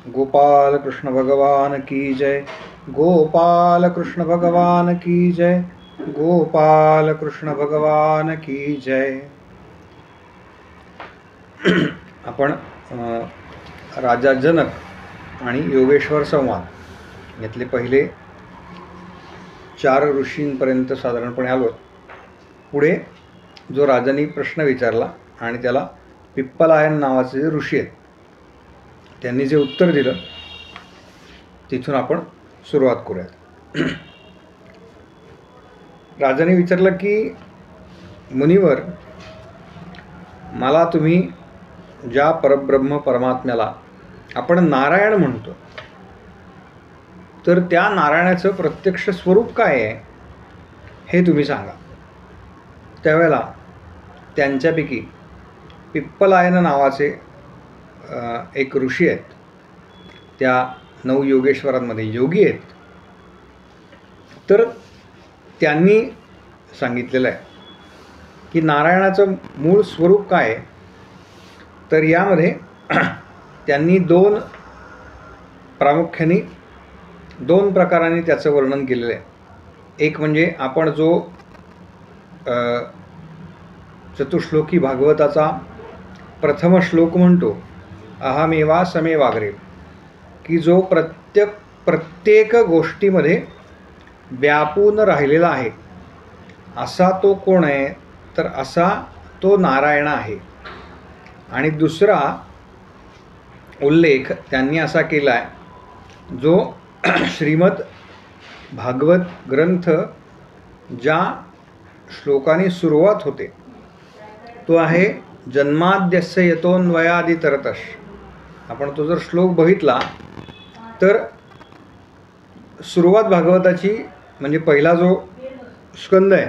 गोपाल कृष्ण भगवान की जय. गोपाल कृष्ण भगवान की जय. गोपाल कृष्ण भगवान की जय. आपण राजा जनक आणि योगेश्वर संवाद यातले पहिले 4 ऋषींपर्यंत साधारणपणे आलो. पुढे जो राजांनी प्रश्न विचारला आणि त्याला पिप्पलायन नावाचे जे ऋषी आहेत त्यांनी जे उत्तर दिलं तिथून आपण सुरुवात करूयात. राजाने विचारलं की मुनिवर, मला तुम्ही ज्या परब्रह्म परमात्म्याला आपण नारायण म्हणतो तर त्या नारायणाचं प्रत्यक्ष स्वरूप काय आहे हे तुम्ही सांगा. त्यावेळेला त्यांच्यापैकी पिप्पलायन नावाचे एक ऋषी आहेत, त्या 9 योगेश्वरांमध्ये योगी आहेत. तर त्यांनी सांगितलेलं आहे की नारायणाचं मूळ स्वरूप काय आहे. तर यामध्ये त्यांनी प्रामुख्याने 2 प्रकारांनी त्याचं वर्णन केलेलं आहे. एक म्हणजे आपण जो चतुश्लोकी भागवताचा प्रथम श्लोक म्हणतो, अहमेवा समेवाग्रे, की जो प्रत्येक गोष्टीमध्ये व्यापून राहिलेला आहे असा तो कोण आहे, तर असा तो नारायण आहे. आणि दुसरा उल्लेख त्यांनी असा केला आहे, जो श्रीमद भागवत ग्रंथ ज्या श्लोकाने सुरुवात होते तो आहे जन्माद्यस्य यतोन्वयादितरतश. आपण तो जर श्लोक बघितला तर सुरुवात भागवताची म्हणजे पहिला जो स्कंद आहे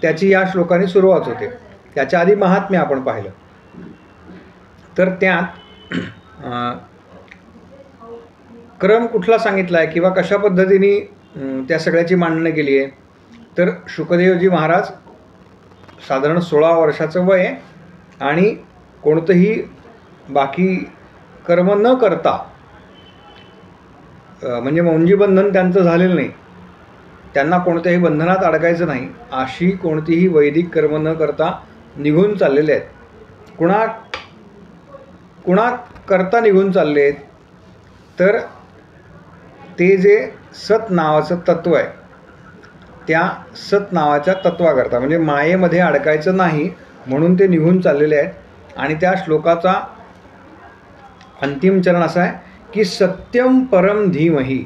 त्याची या श्लोकाने सुरुवात होते. त्याच्या आधी महात्म्य आपण पाहिलं तर त्यात क्रम कुठला सांगितला आहे किंवा कशा पद्धतीने त्या सगळ्याची मांडणी केली आहे. तर शुकदेवजी महाराज साधारण 16 वर्षाचं वय आहे आणि कोणतंही बाकी कर्म न करता, म्हणजे मौंजी बंधन त्यांचं झालेलं नाही, त्यांना कोणत्याही बंधनात अडकायचं नाही अशी कोणतीही वैदिक कर्म न करता निघून चाललेले आहेत. कुणा करता निघून चालले आहेत, तर ते जे सत नावाचं तत्व आहे त्या सत नावाच्या तत्वाकरता, म्हणजे मायेमध्ये अडकायचं नाही म्हणून ते निघून चाललेले आहेत. आणि त्या श्लोकाचा अंतिम चरण असा आहे की सत्यम परम धीमहि,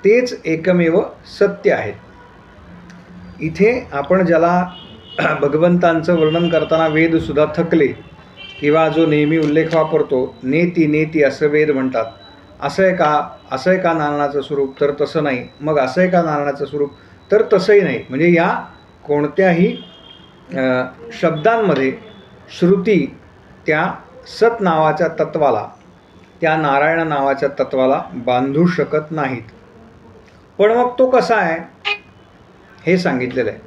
तेच एकमेव सत्य आहे. इथे आपण ज्याला भगवंतांचं वर्णन करताना वेद सुद्धा थकले किंवा जो नेहमी उल्लेख वापरतो नेती नेती असं वेद म्हणतात, असं आहे का नारायणाचं स्वरूप, तर तसं नाही. मग असं आहे का नारायणाचं स्वरूप, तर तसंही नाही. म्हणजे या कोणत्याही शब्दांमध्ये श्रुती त्या सत नावाच्या तत्वाला, त्या नारायण नावाच्या तत्वाला बांधू शकत नाहीत. पण मग तो कसा आहे हे सांगितलेलं आहे.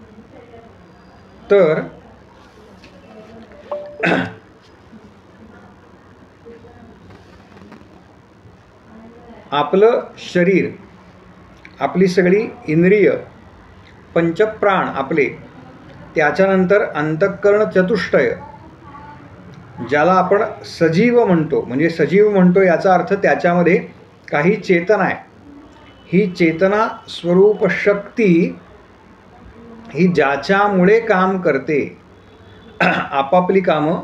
तर आपलं शरीर, आपली सगळी इंद्रिय, पंचप्राण आपले, त्याच्यानंतर अंतःकरण चतुष्टय ज्याला आपण सजीव म्हणतो, म्हणजे सजीव म्हणतो याचा अर्थ त्याच्यामध्ये काही चेतना आहे. ही चेतना स्वरूप शक्ती ही ज्याच्यामुळे काम करते, आपापली कामं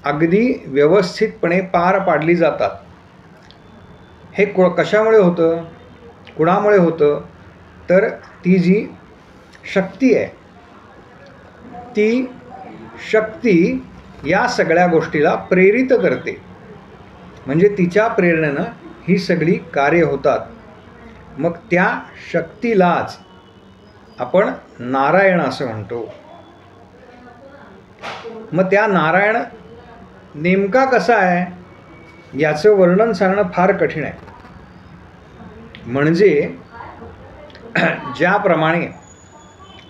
अगदी व्यवस्थितपणे पार पाडली जातात. हे कशामुळे होतं, कुणामुळे होतं, तर ती जी शक्ती आहे ती शक्ती या सगळ्या गोष्टीला प्रेरित करते. म्हणजे तिच्या प्रेरणेनं ही सगळी कार्य होतात. मग त्या शक्तीलाच आपण नारायण असं म्हणतो. मग त्या नारायण नेमका कसा आहे याचं वर्णन सांगणं फार कठीण आहे. म्हणजे ज्याप्रमाणे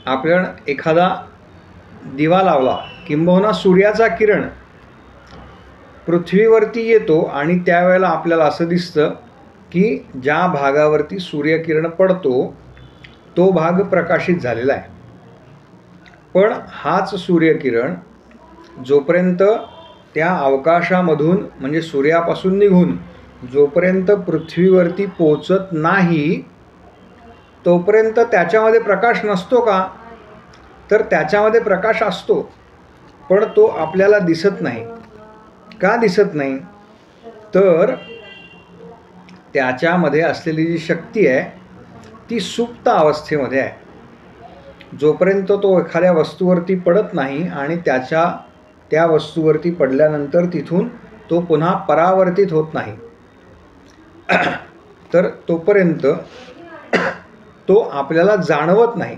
आपण एखादा दिवा लावला, किंबहुना सूर्याचा किरण पृथ्वीवरती येतो आणि त्यावेळेला आपल्याला असं दिसतं की ज्या भागावरती सूर्यकिरण पडतो तो भाग प्रकाशित झालेला आहे. पण हाच सूर्यकिरण जोपर्यंत त्या अवकाशामधून म्हणजे सूर्यापासून निघून जोपर्यंत पृथ्वीवरती पोचत नाही तोपर्यंत त्याच्यामध्ये प्रकाश नसतो का? तर त्याच्यामध्ये प्रकाश असतो, पण तो आपल्याला दिसत नाही. का दिसत नाही? तर त्याच्यामध्ये असलेली जी शक्ती आहे ती सुप्त अवस्थेमध्ये आहे. जोपर्यंत तो एखाद्या वस्तूवरती पडत नाही आणि त्या वस्तूवरती पडल्यानंतर तिथून तो पुन्हा परावर्तित होत नाही, तर तोपर्यंत तो आपल्याला जाणवत नाही.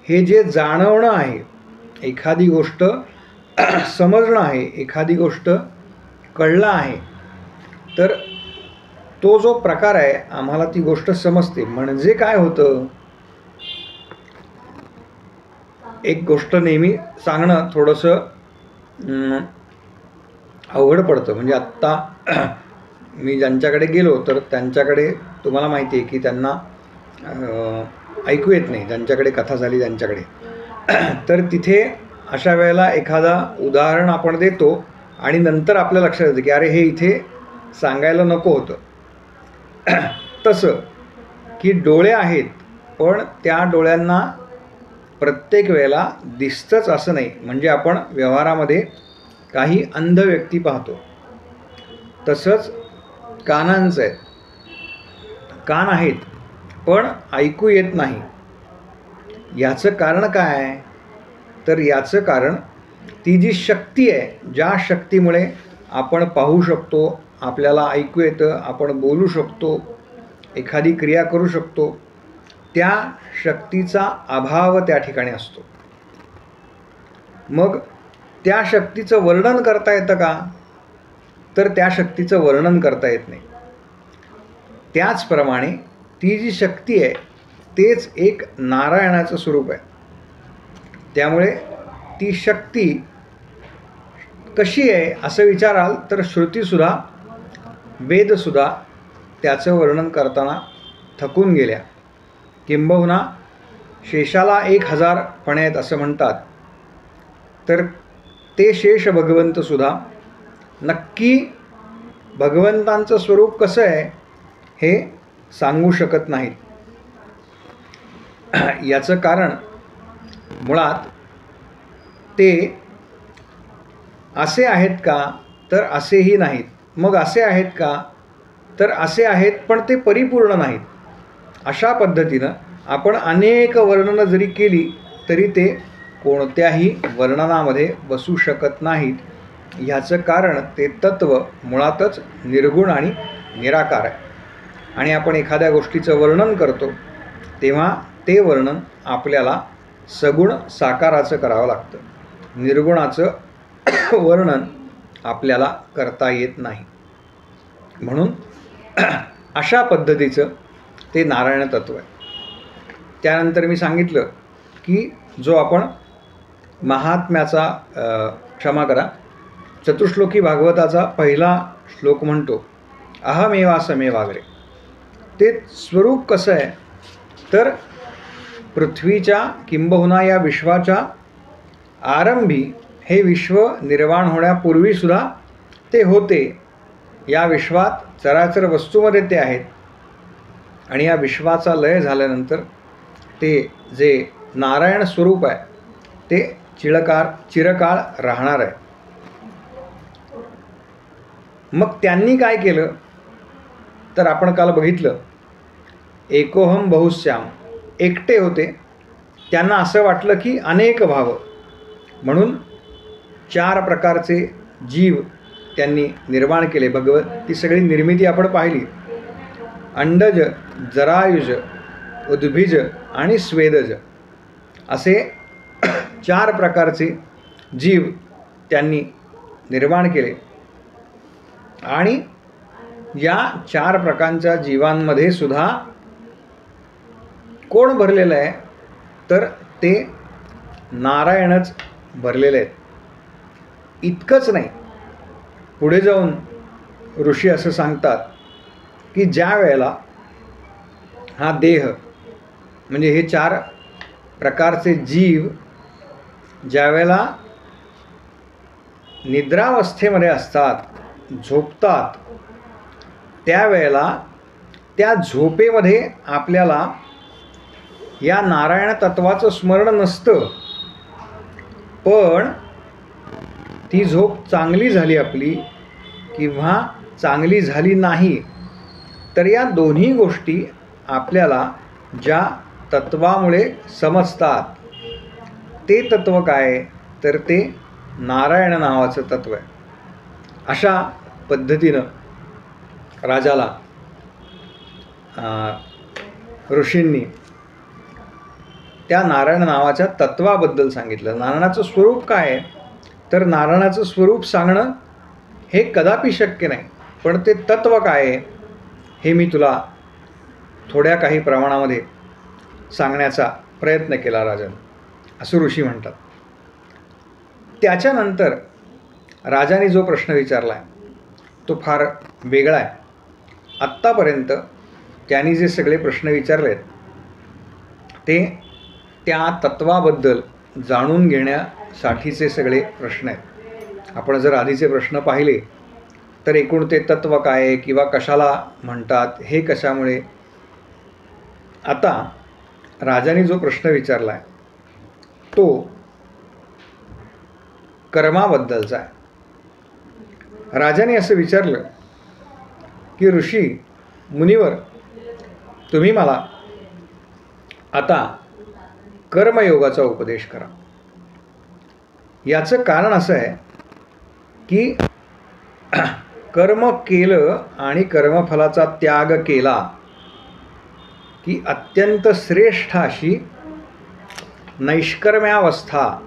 हे जे जाणवणं आहे, एखादी गोष्ट समजणं आहे, एखादी गोष्ट कळलं आहे, तर तो जो प्रकार आहे आम्हाला ती गोष्ट समजते. म्हणजे काय होतं? एक गोष्ट नेहमी सांगणं थोडंसं अवघड पडतं. म्हणजे आत्ता मी ज्यांच्याकडे गेलो तर त्यांच्याकडे तुम्हाला माहिती आहे की त्यांना ऐकू येत नाही, ज्यांच्याकडे कथा झाली त्यांच्याकडे. तर तिथे अशा वेळेला एखादा उदाहरण आपण देतो आणि नंतर आपल्या लक्षात येतं की अरे हे इथे सांगायला नको होतं. तसं की डोळे आहेत पण त्या डोळ्यांना प्रत्येक वेळेला दिसतंच असं नाही. म्हणजे आपण व्यवहारामध्ये काही अंध व्यक्ती पाहतो. तसंच कानांचं आहे, कान आहेत पण ऐकू येत नाही. याचं कारण काय आहे? तर याचं कारण ती जी शक्ती आहे, ज्या शक्तीमुळे आपण पाहू शकतो, आपल्याला ऐकू येतं, आपण बोलू शकतो, एखादी क्रिया करू शकतो, त्या शक्तीचा अभाव त्या ठिकाणी असतो. मग त्या शक्तीचं वर्णन करता येतं का? तर त्या शक्तीचं वर्णन करता येत नाही. त्याचप्रमाणे ती जी शक्ती आहे तेच एक नारायणाचं स्वरूप आहे. त्यामुळे ती शक्ती कशी आहे असं विचाराल तर श्रुतीसुद्धा, वेदसुद्धा त्याचं वर्णन करताना थकून गेल्या. किंबहुना शेषाला 1000 फणे आहेत असं म्हणतात. तर ते शेष भगवंतसुद्धा नक्की भगवंतांचं स्वरूप कसं आहे हे सांगू शकत नाहीत. याचं कारण मुळात ते असे आहेत का? तर असेही नाहीत. मग असे आहेत का? तर असे आहेत पण ते परिपूर्ण नाहीत. अशा पद्धतीनं आपण अनेक वर्णनं जरी केली तरी ते कोणत्याही वर्णनामध्ये बसू शकत नाहीत. ह्याचं कारण ते तत्त्व मुळातच निर्गुण आणि निराकार आहे. आणि आपण एखाद्या गोष्टीचं वर्णन करतो तेव्हा ते वर्णन आपल्याला सगुण साकाराचं करावं लागतं. निर्गुणाचं वर्णन आपल्याला करता येत नाही. म्हणून अशा पद्धतीचं ते नारायण तत्त्व आहे. त्यानंतर मी सांगितलं की जो आपण महात्म्याचा क्षमा करा चतुश्लोकी भागवताचा पहिला श्लोक म्हणतो, अहमेवासमेवाग्रे. ते स्वरूप कसं आहे? तर पृथ्वीच्या किंबहुना या विश्वाच्या आरंभी हे विश्व निर्माण होण्यापूर्वीसुद्धा ते होते. या विश्वात चराचर वस्तूमध्ये ते आहेत आणि या विश्वाचा लय झाल्यानंतर ते जे नारायण स्वरूप आहे ते चिरकाळ राहणार आहे. मग त्यांनी काय केलं? तर आपण काल बघितलं, एकोहम बहुश्याम, एकटे होते. त्यांना असं वाटलं की अनेक व्हावं म्हणून 4 प्रकारचे जीव त्यांनी निर्माण केले. ती सगळी निर्मिती आपण पाहिली. अंडज, जरायुज, उद्भिज आणि स्वेदज असे 4 प्रकारचे जीव त्यांनी निर्माण केले. आणि या 4 प्रकारच्या जीवांमध्ये सुद्धा कोण भरलेलं आहे? तर ते नारायणच भरलेले आहेत. इतकंच नाही पुढे जाऊन ऋषी असं सांगतात की ज्या वेळेला हा देह म्हणजे हे 4 प्रकारचे जीव ज्या वेळेला निद्रावस्थेमध्ये असतात, झोपतात, त्यावेळेला त्या झोपेमध्ये आपल्याला या नारायण तत्वाचं स्मरण नसतं, पण ती झोप चांगली झाली आपली किंवा चांगली झाली नाही, तर या दोन्ही गोष्टी आपल्याला ज्या तत्वामुळे समजतात ते तत्व काय, तर ते नारायण नावाचं तत्व आहे. अशा पद्धतीनं राजाला ऋषींनी त्या नारायण नावाच्या तत्वाबद्दल सांगितलं. नारायणाचं स्वरूप काय आहे, तर नारायणाचं स्वरूप सांगणं हे कदापि शक्य नाही, पण ते तत्व काय आहे हे मी तुला थोड्या काही प्रमाणामध्ये सांगण्याचा प्रयत्न केला राजाने, असं ऋषी म्हणतात. त्याच्यानंतर राजाने जो प्रश्न विचारला आहे तो फार वेगळा आहे. आत्तापर्यंत त्यांनी जे सगळे प्रश्न विचारले आहेत ते त्या तत्वाबद्दल जाणून घेण्यासाठीचे सगळे प्रश्न आहेत. आपण जर आधीचे प्रश्न पाहिले तर एकूण ते तत्व काय आहे किंवा कशाला म्हणतात, हे कशामुळे. आता राजाने जो प्रश्न विचारला आहे तो कर्माबद्दलचा आहे. राजाने असं विचारलं की ऋषी मुनिवर, तुम्ही मला आता कर्मयोगाचा उपदेश करा. याचं कारण असं आहे की कर्म केलं आणि कर्मफलाचा त्याग केला की अत्यंत श्रेष्ठ अशी नैष्कर्म्यावस्था.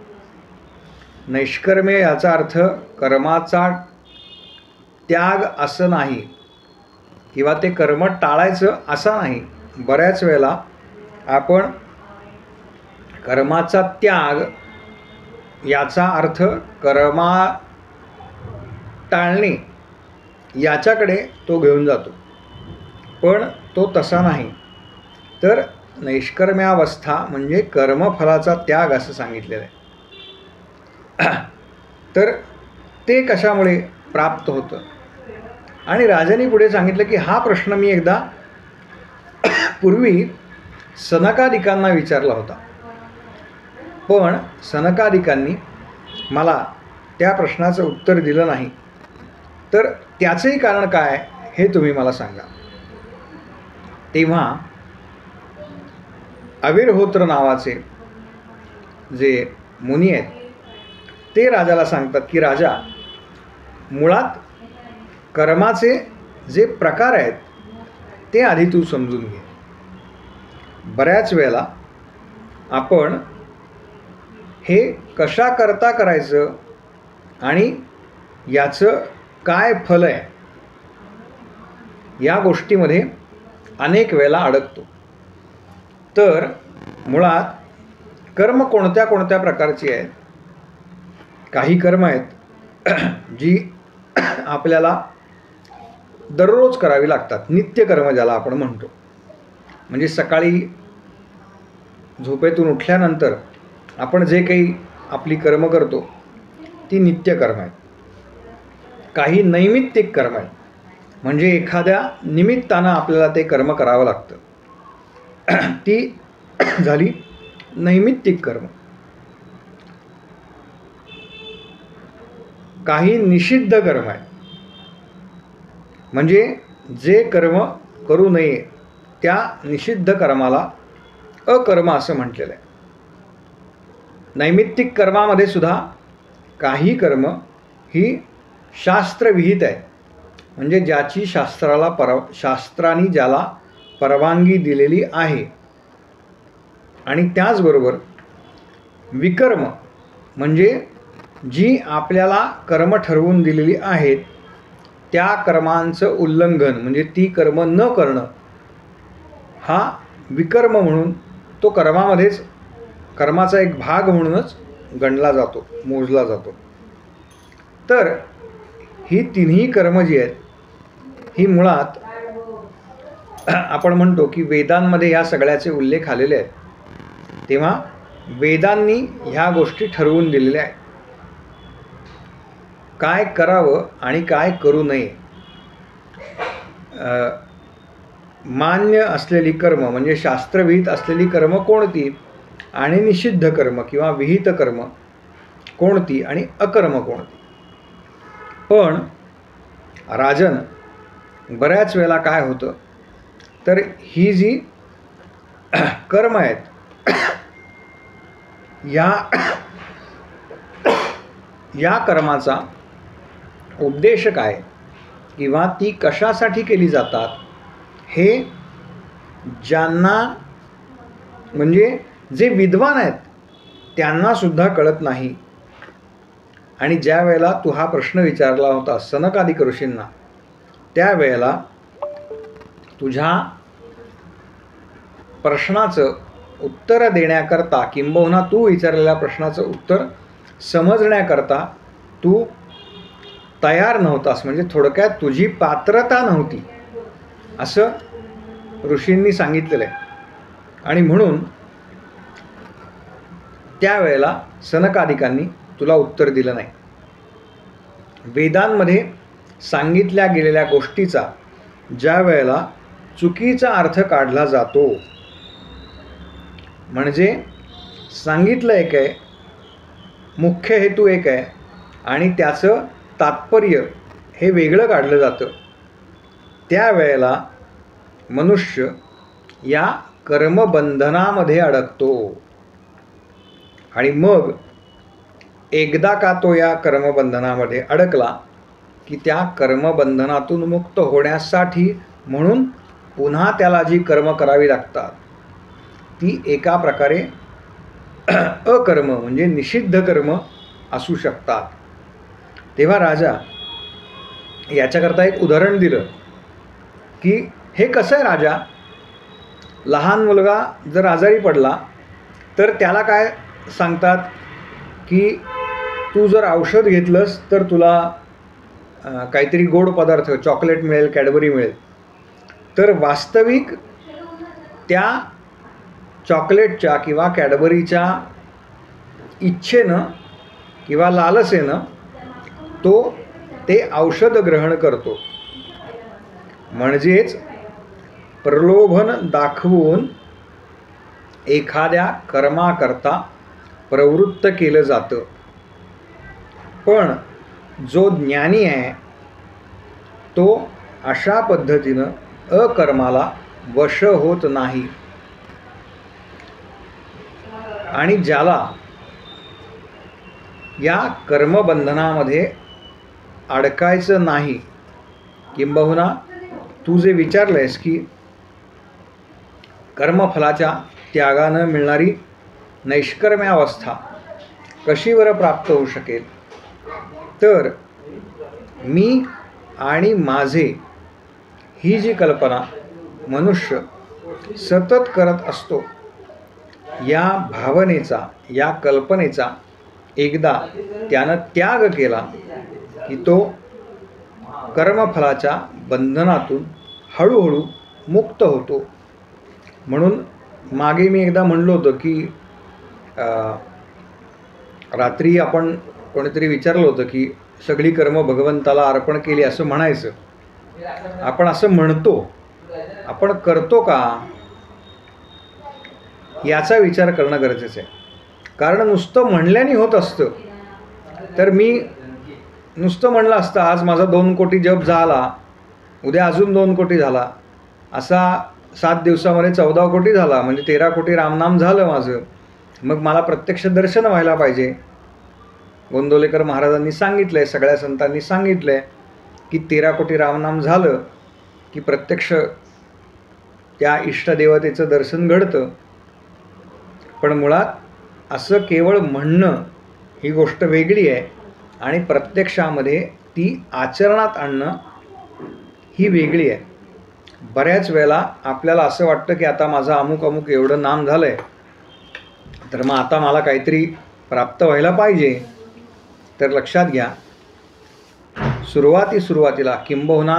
नैष्कर्म्य याचा अर्थ कर्माचा त्याग असं नाही किंवा ते कर्म टाळायचं असं नाही. बऱ्याच वेळेला आपण कर्माचा त्याग याचा अर्थ कर्मा टाळणे याच्याकडे तो घेऊन जातो, पण तो तसा नाही. तर नैष्कर्म्यावस्था म्हणजे कर्मफलाचा त्याग असं सांगितलेलं आहे. तर ते कशामुळे प्राप्त होतं. आणि राजाने पुढे सांगितलं की हा प्रश्न मी एकदा पूर्वी सनकादिकांना विचारला होता, पण सनकादिकांनी मला त्या प्रश्नाचं उत्तर दिलं नाही. तर त्याचंही कारण काय हे तुम्ही मला सांगा. तेव्हा अविर्होत्र नावाचे जे मुनी आहेत ते राजाला सांगतात की राजा, मुळात कर्माचे जे प्रकार आहेत ते आधी तू समजून घे. बऱ्याच वेळेला आपण हे कशा करता करायचं आणि याचं काय फल आहे या गोष्टीमध्ये अनेक वेळेला अडकतो. तर मुळात कर्म कोणत्या कोणत्या प्रकारची आहेत. काही कर्म आहेत जी आपल्याला दररोज करावी लागतात, नित्यकर्म ज्याला आपण म्हणतो. म्हणजे सकाळी झोपेतून उठल्यानंतर आपण जे काही आपली कर्म करतो ती नित्यकर्म आहेत. काही नैमित्तिक कर्म आहेत, म्हणजे एखाद्या निमित्तानं आपल्याला ते कर्म करावं लागतं, ती झाली नैमित्तिक कर्म. काही निषिद्ध कर्म आहे, म्हणजे जे कर्म करू नये त्या निषिद्ध कर्माला अकर्म असं म्हटलेलं आहे. नैमित्तिक कर्मामध्ये सुद्धा काही कर्म ही शास्त्रविहित आहे, म्हणजे ज्याची शास्त्राने ज्याला परवानगी दिलेली आहे. आणि त्याचबरोबर विकर्म म्हणजे जी आपल्याला कर्म ठरवून दिलेली आहेत त्या कर्मांचं उल्लंघन, म्हणजे ती कर्म न करणं, हा विकर्म म्हणून तो कर्माचा एक भाग म्हणूनच गणला जातो, मोजला जातो. तर ही तिन्ही कर्म जी आहेत ही मुळात आपण म्हणतो की वेदांमध्ये ह्या सगळ्याचे उल्लेख आलेले आहेत. तेव्हा वेदांनी ह्या गोष्टी ठरवून दिलेल्या आहेत. काय करावं आणि काय करू नये. मान्य असलेली कर्म म्हणजे शास्त्रविहित असलेली कर्म कोणती आणि निषिद्ध कर्म किंवा विहित कर्म कोणती आणि अकर्म कोणती. पण राजन, बऱ्याच वेळेला काय होतं तर ही जी कर्म आहेत या कर्माचा उद्देश काय किंवा ती कशासाठी केली जातात हे ज्यांना म्हणजे जे विद्वान आहेत त्यांना सुद्धा कळत नाही. आणि ज्या वेळेला तू हा प्रश्न विचारला होता सनकादिक ऋषींना, त्यावेळेला तुझ्या प्रश्नाचं उत्तर देण्याकरता किंबहुना तू विचारलेल्या प्रश्नाचं उत्तर समजण्याकरता तू तयार नव्हतास. म्हणजे थोडक्यात तुझी पात्रता नव्हती असं ऋषींनी सांगितलेलं आहे. आणि म्हणून त्यावेळेला सनकादिकांनी तुला उत्तर दिलं नाही. वेदांमध्ये सांगितल्या गेलेल्या गोष्टीचा ज्या वेळेला चुकीचा अर्थ काढला जातो, म्हणजे सांगितलं एक आहे, मुख्य हेतू एक आहे आणि त्याचं तात्पर्य हे वेगळं काढलं जातं, त्यावेळेला मनुष्य या कर्मबंधनामध्ये अडकतो. आणि मग एकदा का तो या कर्मबंधनामध्ये अडकला की त्या कर्मबंधनातून मुक्त होण्यासाठी म्हणून पुन्हा त्याला जी कर्म करावी लागतात ती एका प्रकारे अकर्म म्हणजे निषिद्ध कर्म असू शकतात. तेव्हा राजा याच्याकरता एक उदाहरण दिलं की हे कसं आहे राजा, लहान मुलगा जर आजारी पडला तर त्याला काय सांगतात की तू जर औषध घेतलंस तर तुला काहीतरी गोड पदार्थ चॉकलेट मिळेल, कॅडबरी मिळेल. तर वास्तविक त्या चॉकलेटच्या किंवा कॅडबरीच्या इच्छेनं किंवा लालसेनं तो ते औषध ग्रहण करतो. म्हणजेच प्रलोभन दाखवून एखाद्या कर्माकरता प्रवृत्त केलं जातं. पण जो ज्ञानी आहे तो अशा पद्धतीनं अकर्माला वश होत नाही. आणि ज्याला या कर्मबंधनामध्ये अडकायचं नाही, किंबहुना तू जे विचारलंयस की कर्मफलाच्या त्यागानं मिळणारी नैष्कर्म्यावस्था कशी बरं प्राप्त होऊ शकेल, तर मी आणि माझे ही जी कल्पना मनुष्य सतत करत असतो, या भावनेचा या कल्पनेचा एकदा त्यानं त्याग केला की तो कर्मफलाच्या बंधनातून हळूहळू मुक्त होतो. म्हणून मागे मी एकदा म्हणलो होतं की रात्री आपण कोणीतरी विचारलं होतं की सगळी कर्म भगवंताला अर्पण केली असं म्हणायचं. आपण असं म्हणतो, आपण करतो का याचा विचार करणं गरजेचं आहे. कारण नुसतं म्हणल्याने होत असतं. तर मी नुसतं म्हणलं असतं आज माझा 2 कोटी जप झाला, उद्या अजून 2 कोटी झाला, असा 7 दिवसामध्ये 14 कोटी झाला, म्हणजे 13 कोटी रामनाम झालं माझं. मग मला प्रत्यक्ष दर्शन व्हायला पाहिजे. गोंदवलेकर महाराजांनी सांगितलं आहे, सगळ्या संतांनी सांगितलं आहे की 13 कोटी रामनाम झालं की प्रत्यक्ष त्या इष्टदेवतेचं दर्शन घडतं. पण मुळात असं केवळ म्हणणं ही गोष्ट वेगळी आहे आणि प्रत्यक्षामध्ये ती आचरणात आणणं ही वेगळी आहे. बऱ्याच वेळेला आपल्याला असं वाटतं की आता माझं अमुक अमुक एवढं नाम झालं आहे, तर मग आता मला काहीतरी प्राप्त व्हायला पाहिजे. तर लक्षात घ्या, सुरुवातीला किंबहुना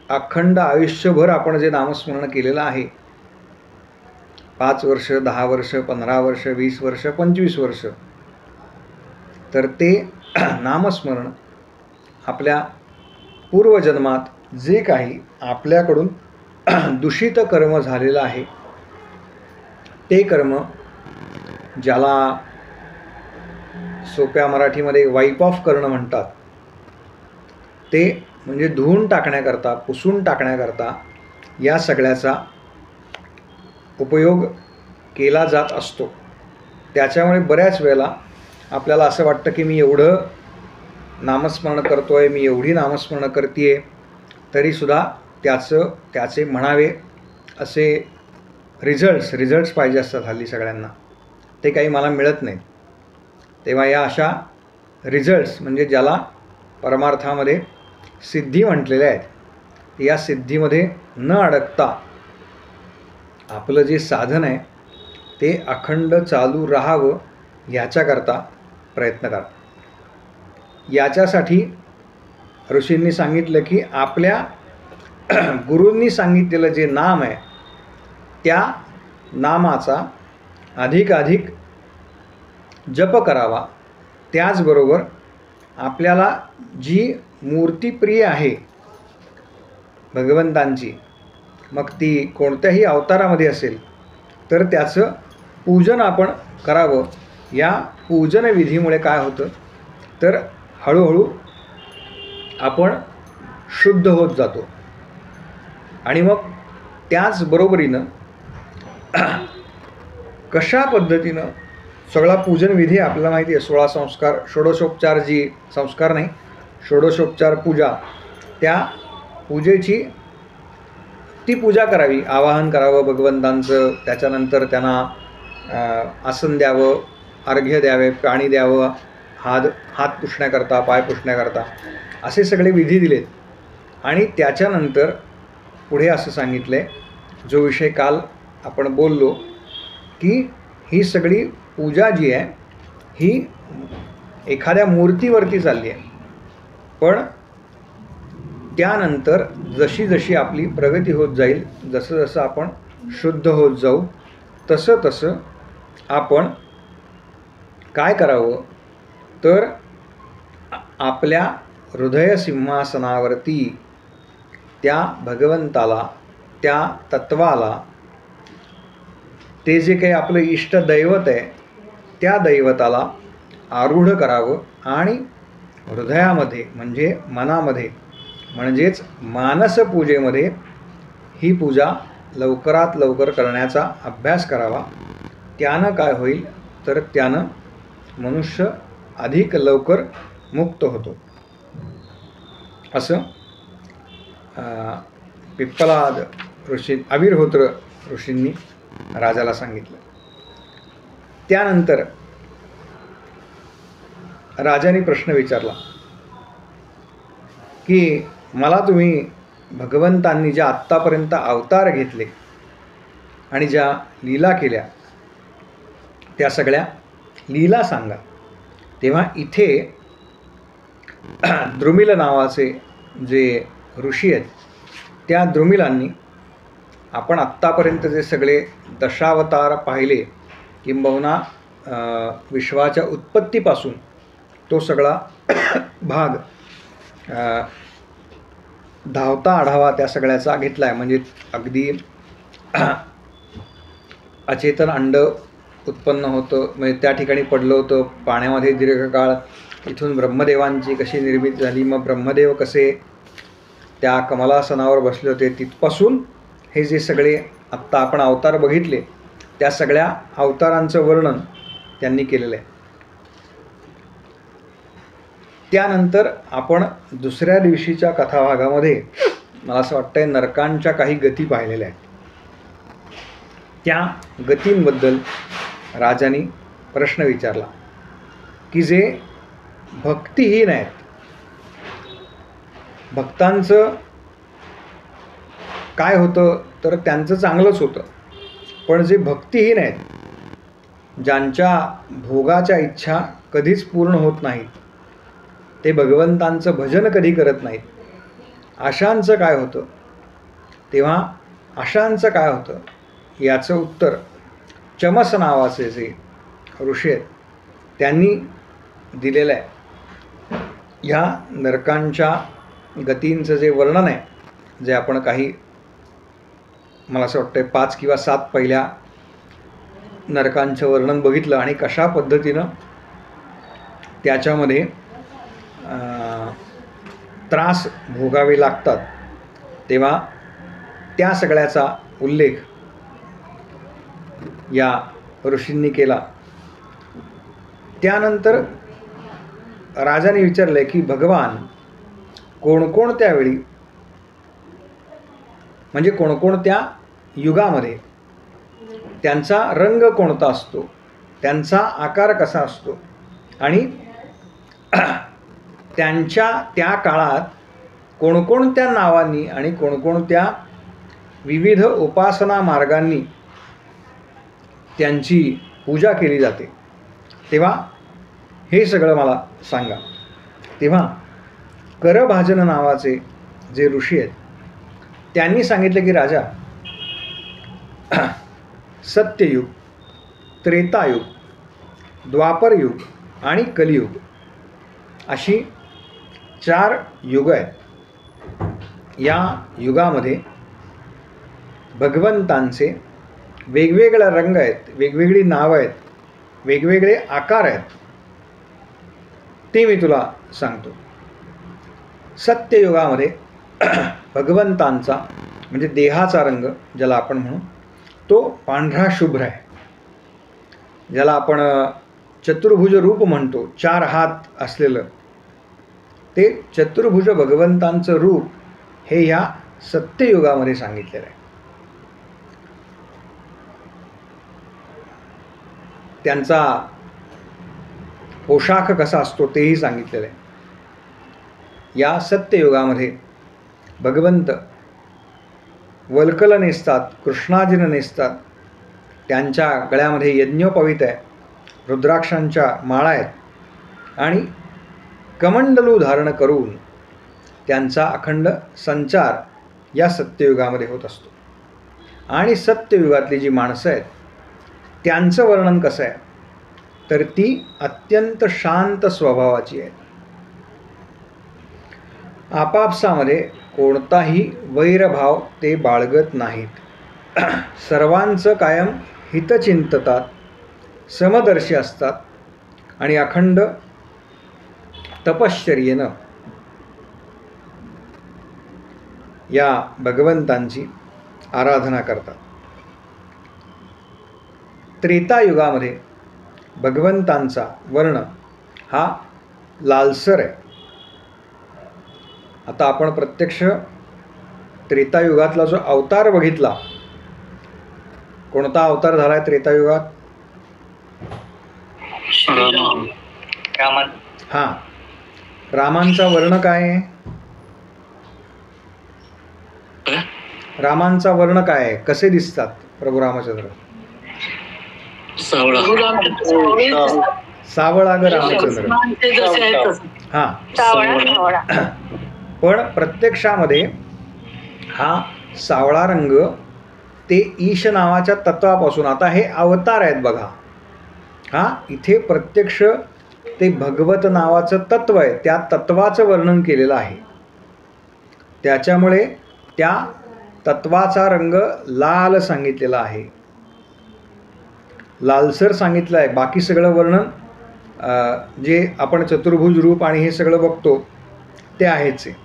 अखंड आयुष्यभर आपण जे नामस्मरण केलेलं आहे, 5 वर्ष, 10 वर्ष, 15 वर्ष, 20 वर्ष, 25 वर्ष, तर ते नामस्मरण आपल्या पूर्वजन्मात जे काही आपल्याकडून दूषित कर्म झालेलं आहे, ते कर्म, ज्याला सोप्या मराठीमध्ये वाईप ऑफ करणं म्हणतात, ते म्हणजे धुवून टाकण्याकरता, पुसून टाकण्याकरता या सगळ्याचा उपयोग केला जात असतो. त्याच्यामुळे बऱ्याच वेळेला आपल्याला असं वाटतं की मी एवढं नामस्मरण करतो आहे, मी एवढी नामस्मरण करते आहे, तरीसुद्धा त्याचे म्हणावे असे रिझल्ट्स पाहिजे असतात हल्ली सगळ्यांना, ते काही मला मिळत नाहीत. तेव्हा या अशा रिझल्ट्स म्हणजे ज्याला परमार्थामध्ये सिद्धी म्हटलेल्या आहेत, या सिद्धीमध्ये न अडकता आपलं जे साधन आहे ते अखंड चालू राहावं ह्याच्याकरता प्रयत्न करा. याच्यासाठी ऋषींनी सांगितलं की आपल्या गुरूंनी सांगितलेलं जे नाम आहे त्या नामाचा अधिकाधिक जप करावा. त्याचबरोबर आपल्याला जी मूर्ती प्रिय आहे भगवंतांची, मग ती कोणत्याही अवतारामध्ये असेल, तर त्याचं पूजन आपण करावं. या पूजन विधीमुळे काय होतं, तर हळूहळू आपण शुद्ध होत जातो. आणि मग त्याचबरोबरीनं कशा पद्धतीनं सगळा पूजन विधी आपल्याला माहिती आहे, 16 संस्कार, षोडशोपचार, जी संस्कार नाही, षोडशोपचार पूजा, त्या पूजेची ती पूजा करावी, आवाहन करावं भगवंतांचं. त्याच्यानंतर त्यांना आसन द्यावं, अर्घ्य द्यावे, पाणी द्यावं, हात पुसण्याकरता, पाय पुसण्याकरता, असे सगळे विधी दिलेत. आणि त्याच्यानंतर पुढे असं सांगितलं आहे, जो विषय काल आपण बोललो, की ही सगळी पूजा जी आहे ही एखाद्या मूर्तीवरती चालली आहे, पण त्यानंतर जशी जशी आपली प्रगती होत जाईल, जसं जसं आपण शुद्ध होत जाऊ, तसं तसं आपण काय करावं, तर आपल्या हृदय सिंहासनावरती त्या भगवंताला, त्या तत्वाला, ते जे काही आपलं इष्ट दैवत आहे त्या दैवताला आरूढ करावं आणि हृदयामध्ये म्हणजे मनामध्ये, म्हणजेच मानसपूजेमध्ये ही पूजा लवकरात लवकर करण्याचा अभ्यास करावा. त्यानं काय होईल, तर त्यानं मनुष्य अधिक लवकर मुक्त होतो. असं पिप्पलाद ऋषी, आविर्होत्र ऋषींनी राजाला सांगितलं. त्यानंतर राजाने प्रश्न विचारला की मला तुम्ही भगवंतांनी ज्या आत्तापर्यंत अवतार घेतले आणि ज्या लीला केल्या त्या सगळ्या लीला सांगा. तेव्हा इथे द्रुमिल नावाचे जे ऋषी आहेत, त्या द्रुमिलांनी आपण आत्तापर्यंत जे सगळे दशावतार पाहिले, किंबहुना विश्वाच्या उत्पत्तीपासून तो सगळा भाग धावता आढावा त्या सगळ्याचा घेतला आहे. म्हणजे अगदी अचेतन अंड उत्पन्न होतं, म्हणजे त्या ठिकाणी पडलं होतं पाण्यामध्ये दीर्घकाळ, इथून ब्रह्मदेवांची कशी निर्मिती झाली, मग ब्रह्मदेव कसे त्या कमलासनावर बसले होते, तिथपासून हे जे सगळे आत्ता आपण अवतार बघितले त्या सगळ्या अवतारांचं वर्णन त्यांनी केलेलं आहे. त्यानंतर आपण दुसऱ्या दिवशीच्या कथाभागामध्ये मला असं वाटतंय नरकांच्या काही गती पाहिलेल्या आहेत. त्या गतींबद्दल राजांनी प्रश्न विचारला की जे भक्तिहीन आहेत, भक्तांचं काय होतं, तर त्यांचं चांगलंच होतं, पण जे भक्तिहीन आहेत, ज्यांच्या भोगाच्या इच्छा कधीच पूर्ण होत नाहीत, ते भगवंतांचं भजन कधी करत नाहीत. अशांचं काय होतं? तेव्हा अशांचं काय होतं याचं उत्तर चमस नावाचे जे ऋषी आहेत त्यांनी दिलेलं आहे. ह्या नरकांच्या गतींचं जे वर्णन आहे, जे आपण काही मला असं वाटतं 5 किंवा 7 पहिल्या नरकांचं वर्णन बघितलं आणि कशा पद्धतीनं त्याच्यामध्ये त्रास भोगावे लागतात, तेव्हा त्या सगळ्याचा उल्लेख या ऋषींनी केला. त्यानंतर राजाने विचारले की भगवान कोणकोणत्या वेळी म्हणजे कोणकोणत्या युगामध्ये त्यांचा रंग कोणता असतो, त्यांचा आकार कसा असतो आणि त्यांच्या त्या काळात कोणकोणत्या नावांनी आणि कोणकोणत्या विविध उपासना मार्गांनी त्यांची पूजा केली जाते, तेव्हा हे सगळं मला सांगा. तेव्हा करभाजन नावाचे जे ऋषी आहेत त्यांनी सांगितलं की राजा, सत्ययुग, त्रेतायुग, द्वापरयुग आणि कलियुग अशी 4 युग आहेत. या युगामध्ये भगवंतांचे वेगवेगळे रंग आहेत, वेगवेगळी नावं आहेत, वेगवेगळे आकार आहेत. ते मी तुला सांगतो. सत्ययुगामध्ये भगवंतांचा म्हणजे देहाचा रंग ज्याला आपण म्हणू तो पांढरा शुभ्र आहे. ज्याला आपण चतुर्भुज रूप म्हणतो, 4 हात असलेलं ते चतुर्भुज भगवंतांचं रूप हे ह्या सत्ययुगामध्ये सांगितलेलं आहे. त्यांचा पोशाख कसा असतो तेही सांगितलेलं आहे. या सत्ययुगामध्ये भगवंत वल्कल नेसतात, कृष्णाजिन नेसतात, त्यांच्या गळ्यामध्ये यज्ञोपवीत आहे, रुद्राक्षांच्या माळा आहेत आणि कमंडलू धारण करून त्यांचा अखंड संचार या सत्ययुगामध्ये होत असतो. आणि सत्ययुगातली जी माणसं आहेत त्यांचं वर्णन कसं आहे तर ती अत्यंत शांत स्वभावाची आहेत. आपापसामध्ये कोणताही वैरभाव ते बाळगत नाहीत. सर्वांचं कायम हित चिंततात, समदर्शी असतात आणि अखंड तपश्चर्येनं या भगवंतांची आराधना करतात. त्रेतायुगामध्ये भगवंतांचा वर्ण हा लालसर आहे. आता आपण प्रत्यक्ष त्रेतायुगातला जो अवतार बघितला, कोणता अवतार झाला आहे त्रेतायुगात? हां, रामांचा वर्ण काय आहे? रामांचा वर्ण काय आहे? कसे दिसतात प्रभू रामचंद्र? सावळा ग रामचंद्र. हां, पण प्रत्यक्षामध्ये हा सावळा रंग ते ईश नावाच्या तत्वापासून, आता हे अवतार आहेत बघा, हा इथे प्रत्यक्ष ते भगवत नावाचं तत्व आहे, त्या तत्वाचं वर्णन केलेलं आहे. त्याच्यामुळे त्या तत्वाचा रंग लाल सांगितलेला आहे, लालसर सांगितलं आहे. बाकी सगळं वर्णन जे आपण चतुर्भुज रूप आणि हे सगळं बघतो ते आहेच आहे.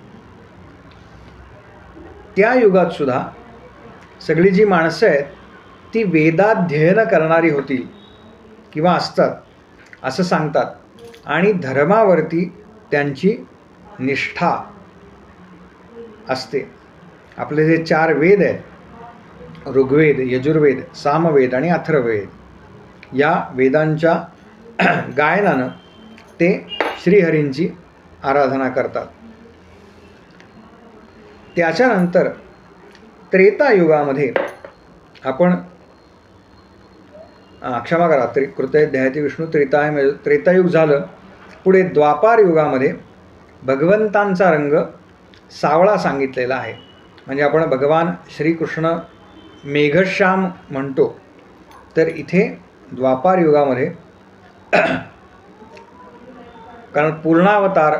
त्या युगात सुद्धा सगळी जी माणसं आहेत ती वेदाध्ययन करणारी होती किंवा असतात असं सांगतात आणि धर्मावरती त्यांची निष्ठा असते. आपले जे 4 वेद आहेत, ऋग्वेद, यजुर्वेद, सामवेद आणि अथर्ववेद, या वेदांच्या गायनानं ते श्रीहरींची आराधना करतात. त्याच्यानंतर त्रेतायुगामध्ये आपण क्षमा करा, कृतय ध्यायते विष्णू त्रेतायुग झालं. पुढे द्वापार युगामध्ये भगवंतांचा रंग सावळा सांगितलेला आहे. म्हणजे आपण भगवान श्रीकृष्ण मेघश्याम म्हणतो, तर इथे द्वापार युगामध्ये कारण पूर्णावतार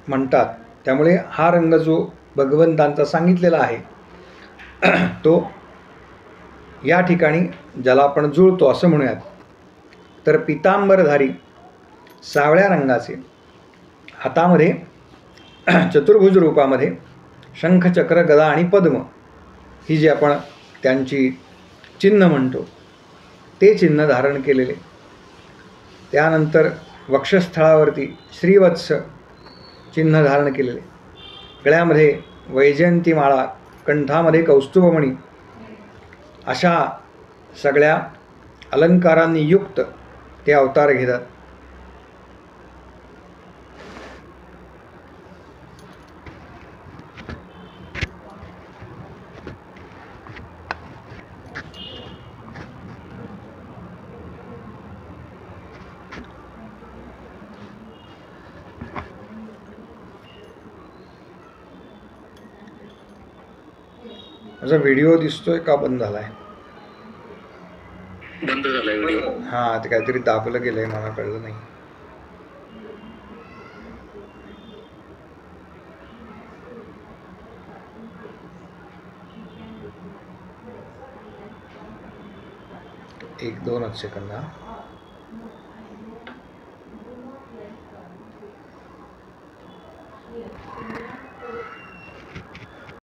म्हणतात, त्यामुळे हा रंग जो भगवंतांचा सांगितलेला आहे तो या ठिकाणी ज्याला आपण जुळतो असं म्हणूयात. तर पितांबरधारी सावळ्या रंगाचे, हातामध्ये चतुर्भुज रूपामध्ये शंख, चक्र, गदा आणि पद्म ही जी आपण त्यांची चिन्ह म्हणतो ते चिन्ह धारण केलेले. त्यानंतर वक्षस्थळावरती श्रीवत्स चिन्ह धारण केलेले, गळ्यामध्ये वैजयंती माळा, कंठामध्ये कौस्तुभमणी, अशा सगळ्या अलंकारांनी युक्त ते अवतार घेतात. माझा व्हिडिओ दिसतोय का बंद झालाय? बंद झालाय व्हिडिओ. हां, ते काहीतरी दाबलं गेलंय, मला कळलं नाही. एक 2 सेकंद.